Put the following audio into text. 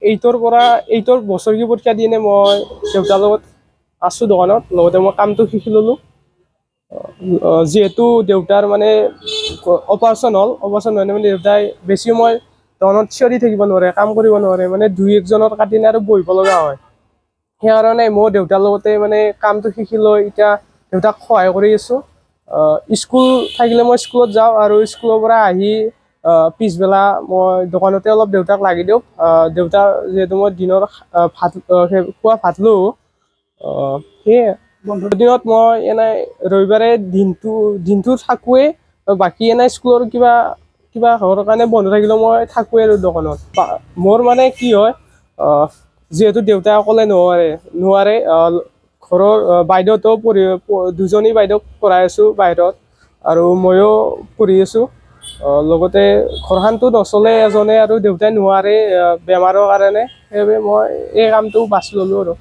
এইটৰ পৰা এইটৰ বছৰকি পৰীক্ষা দি এনে মই দেউতাৰ লগত আছোঁ দোকানত, লগতে মই কামটো শিকি ল'লোঁ। যিহেতু দেউতাৰ মানে অপাৰেশ্যন হ'লে মানে দেউতাই বেছি সময় দোকানত চিঞৰি থাকিব নোৱাৰে, কাম কৰিব নোৱাৰে, মানে দুই একজনৰ কাটিনে আৰু বহিব লগা হয়। সেইকাৰণে মই দেউতাৰ লগতে মানে কামটো শিকি লৈ এতিয়া দেউতাক সহায় কৰি আছোঁ। স্কুল থাকিলে মই স্কুলত যাওঁ আৰু স্কুলৰ পৰা আহি পিছবেলা মই দোকানতে অলপ দেউতাক লাগি দিওঁ। দেউতাৰ যিহেতু মই দিনৰ খোৱা ভাত লওঁ, সেয়ে বন্ধৰ দিনত মই এনেই ৰবিবাৰে দিনটো থাকোৱেই, বাকী এনেই স্কুলৰ কিবা হোৱাৰ কাৰণে বন্ধ থাকিলেও মই থাকোৱেই আৰু দোকানত। মোৰ মানে কি হয়, যিহেতু দেউতাই অকলে নোৱাৰে, ঘৰৰ বাইদেউহঁতেও দুজনী বাইদেউক পঢ়াই আছোঁ বাহিৰত, আৰু ময়ো পঢ়ি আছোঁ। লগতে ঘৰখনতো নচলে এজনে, আৰু দেউতাই নোৱাৰে বেমাৰৰ কাৰণে, সেইবাবে মই এই কামটো বাছি ল'লোঁ আৰু।